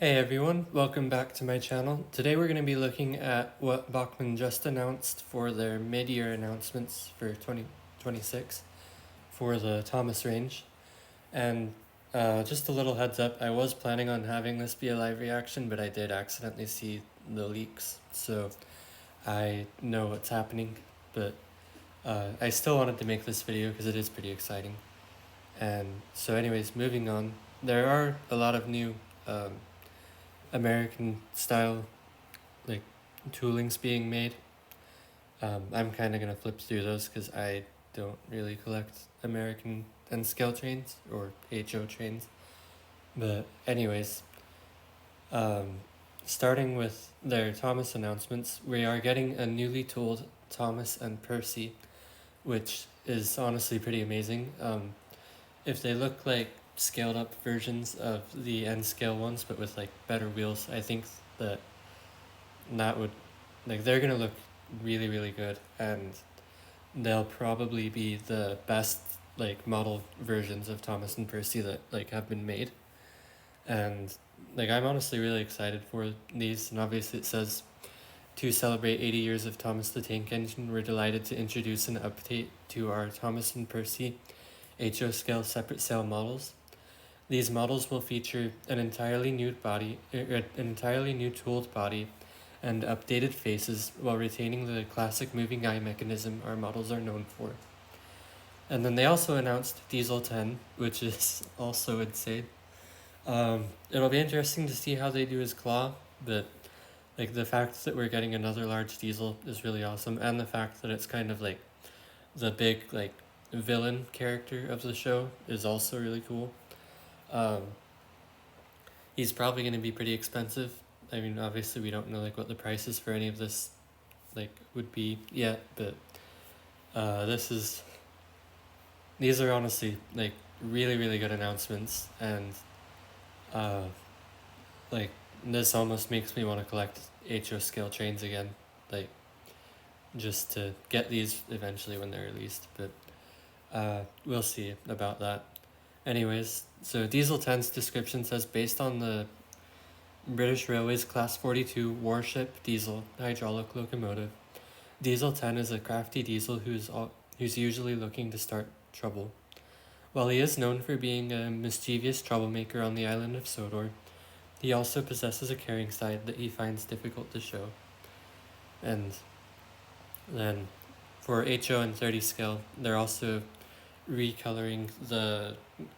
Hey everyone, welcome back to my channel. Today we're going to be looking at what Bachmann just announced for their mid-year announcements for 2026 for the Thomas range. And just a little heads up, I was planning on having this be a live reaction, but I did accidentally see the leaks, so I know what's happening. But I still wanted to make this video because it is pretty exciting. And so anyways, moving on, there are a lot of new American style like toolings being made. I'm kind of gonna flip through those because I don't really collect American and scale trains or HO trains. But anyways, starting with their Thomas announcements, we are getting a newly tooled Thomas and Percy, which is honestly pretty amazing. If they look like scaled up versions of the N scale ones, but with like better wheels, I think that would, like, they're gonna look really really good, and they'll probably be the best like model versions of Thomas and Percy that like have been made. And like I'm honestly really excited for these, and obviously it says to celebrate 80 years of Thomas the Tank Engine, we're delighted to introduce an update to our Thomas and Percy HO scale separate sail models. These models will feature an entirely new tooled body and updated faces while retaining the classic moving eye mechanism our models are known for. And then they also announced Diesel 10, which is also insane. It'll be interesting to see how they do his claw, but like the fact that we're getting another large diesel is really awesome, and the fact that it's kind of like the big like villain character of the show is also really cool. He's probably going to be pretty expensive. I mean, obviously we don't know like what the prices for any of this like would be yet, but these are honestly like really really good announcements, and like this almost makes me want to collect HO scale trains again, like just to get these eventually when they're released, but we'll see about that. Anyways, so Diesel 10's description says, based on the British Railways Class 42 warship diesel hydraulic locomotive, Diesel 10 is a crafty diesel who's usually looking to start trouble. While he is known for being a mischievous troublemaker on the island of Sodor, he also possesses a caring side that he finds difficult to show. And then for HO and 30 scale, they're also recoloring the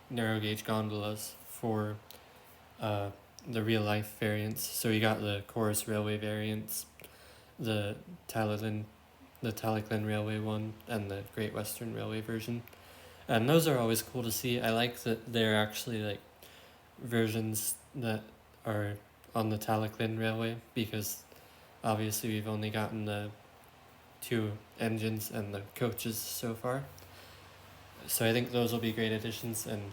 narrow gauge gondolas for the real life variants. So you got the Chorus Railway variants, the Talyllyn Railway one, and the Great Western Railway version. And those are always cool to see. I like that they're actually like versions that are on the Talyllyn Railway, because obviously we've only gotten the 2 engines and the coaches so far. So I think those will be great additions. And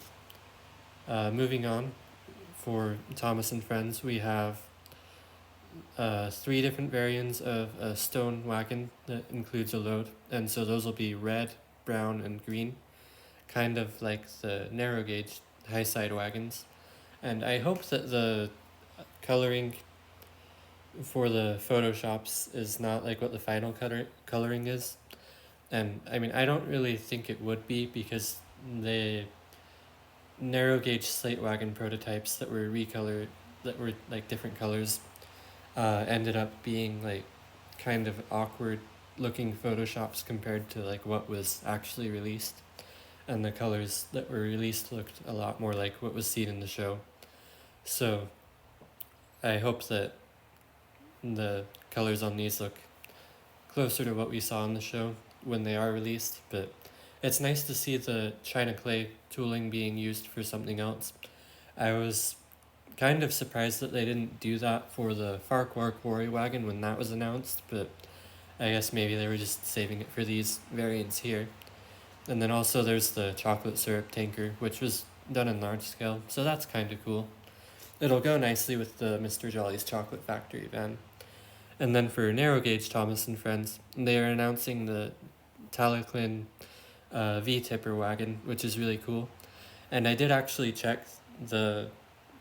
moving on, for Thomas and Friends, we have 3 different variants of a stone wagon that includes a load, and so those will be red, brown, and green, kind of like the narrow gauge high side wagons. And I hope that the coloring for the photoshops is not like what the final coloring is. And I mean, I don't really think it would be, because the narrow gauge slate wagon prototypes that were recolored, that were like different colors, ended up being like kind of awkward looking photoshops compared to like what was actually released, and the colors that were released looked a lot more like what was seen in the show. So I hope that the colors on these look closer to what we saw in the show when they are released. But it's nice to see the China clay tooling being used for something else. I was kind of surprised that they didn't do that for the Farquhar Quarry wagon when that was announced, but I guess maybe they were just saving it for these variants here. And then also there's the chocolate syrup tanker, which was done in large scale, so that's kind of cool. It'll go nicely with the Mr. Jolly's Chocolate Factory van. And then for narrow gauge Thomas and Friends, they are announcing the Talyllyn V-tipper wagon, which is really cool. And I did actually check the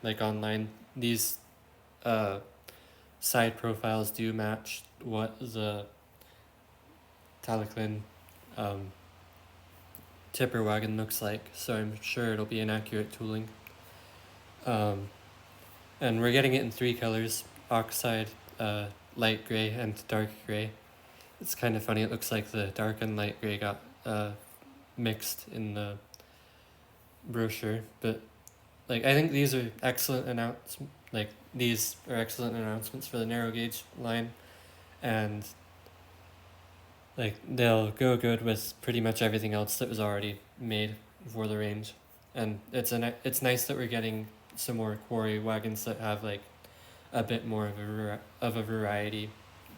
like online. These side profiles do match what the Talclin tipper wagon looks like, so I'm sure it'll be an accurate tooling. And we're getting it in 3 colors: oxide, light gray, and dark gray. It's kind of funny, it looks like the dark and light gray got mixed in the brochure, but like I think these are excellent announcements for the narrow gauge line, and like they'll go good with pretty much everything else that was already made for the range. And it's nice that we're getting some more quarry wagons that have like a bit more of a variety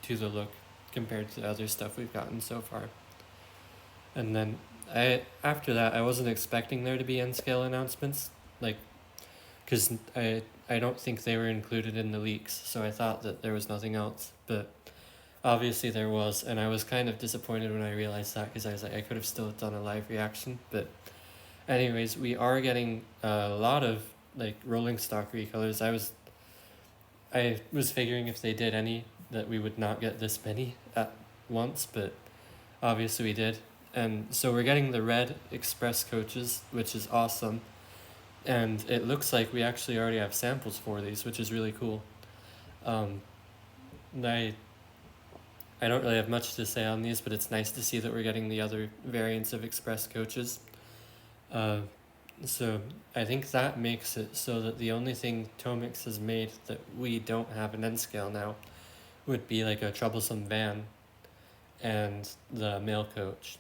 to the look compared to other stuff we've gotten so far. And then after that I wasn't expecting there to be N scale announcements, like, because I don't think they were included in the leaks, so I thought that there was nothing else, but obviously there was, and I was kind of disappointed when I realized that, because I was like, I could have still done a live reaction. But anyways, we are getting a lot of like rolling stock recolors. I was figuring if they did any that we would not get this many at once, but obviously we did. And so we're getting the red express coaches, which is awesome, and it looks like we actually already have samples for these, which is really cool. I don't really have much to say on these, but it's nice to see that we're getting the other variants of express coaches. So I think that makes it so that the only thing Tomix has made that we don't have an N scale now would be like a troublesome van and the mail coach.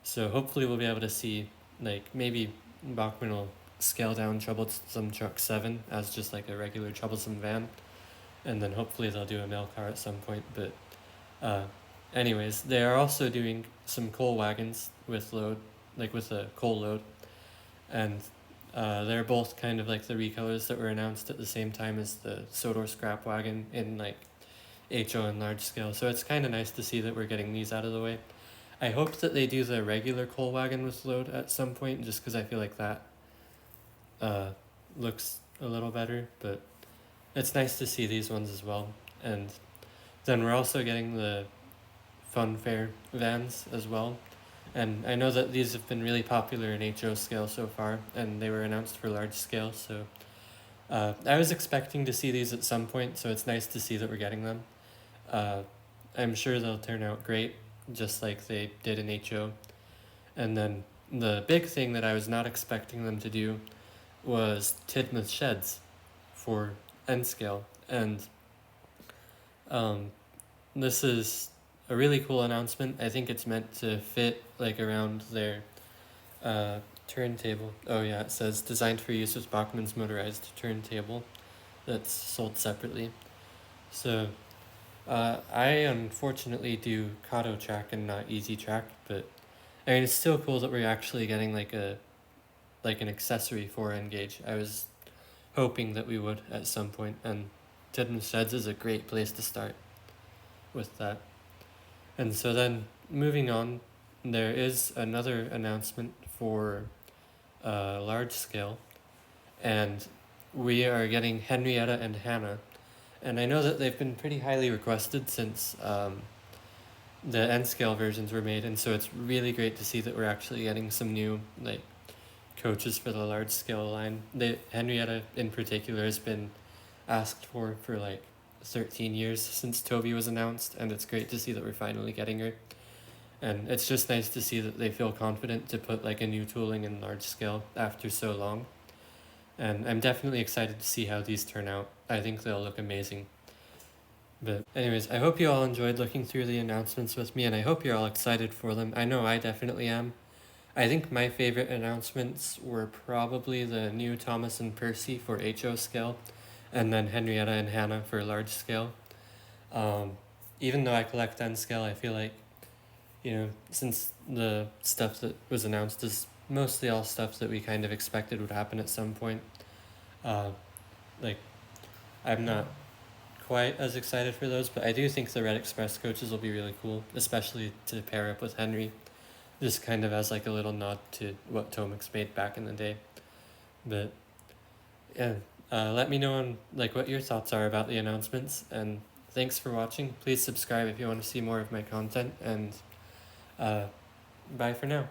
So hopefully we'll be able to see, like, maybe Bachmann will scale down troublesome truck 7 as just like a regular troublesome van, and then hopefully they'll do a mail car at some point. But anyways, they are also doing some coal wagons with load, like with a coal load, and they're both kind of like the recolors that were announced at the same time as the Sodor scrap wagon in like HO and large scale. So it's kind of nice to see that we're getting these out of the way. I hope that they do the regular coal wagon with load at some point, just because I feel like that looks a little better, but it's nice to see these ones as well. And then we're also getting the fun fair vans as well. And I know that these have been really popular in HO scale so far, and they were announced for large scale, so I was expecting to see these at some point, so it's nice to see that we're getting them. I'm sure they'll turn out great, just like they did in HO. And then the big thing that I was not expecting them to do was Tidmouth sheds for N scale, and this is a really cool announcement. I think it's meant to fit like around their turntable. Oh yeah, it says designed for use with Bachmann's motorized turntable that's sold separately. So I unfortunately do Kato track and not easy track, but I mean it's still cool that we're actually getting like an accessory for N-Gauge. I was hoping that we would at some point, and Tidmouth Sheds is a great place to start with that. And so then moving on, there is another announcement for large scale, and we are getting Henrietta and Hannah. And I know that they've been pretty highly requested since the N scale versions were made, and so it's really great to see that we're actually getting some new like coaches for the large scale line. Henrietta in particular has been asked for like 13 years since Toby was announced, and it's great to see that we're finally getting her. And it's just nice to see that they feel confident to put like a new tooling in large scale after so long. And I'm definitely excited to see how these turn out. I think they'll look amazing. But anyways, I hope you all enjoyed looking through the announcements with me, and I hope you're all excited for them. I know I definitely am. I think my favorite announcements were probably the new Thomas and Percy for HO scale, and then Henrietta and Hannah for large scale. Even though I collect N scale, I feel like, since the stuff that was announced is mostly all stuff that we kind of expected would happen at some point, I'm not quite as excited for those, but I do think the Red Express coaches will be really cool, especially to pair up with Henry, just kind of as like a little nod to what Tomix made back in the day. But yeah, Let me know on like what your thoughts are about the announcements, and thanks for watching. Please subscribe if you want to see more of my content, and bye for now.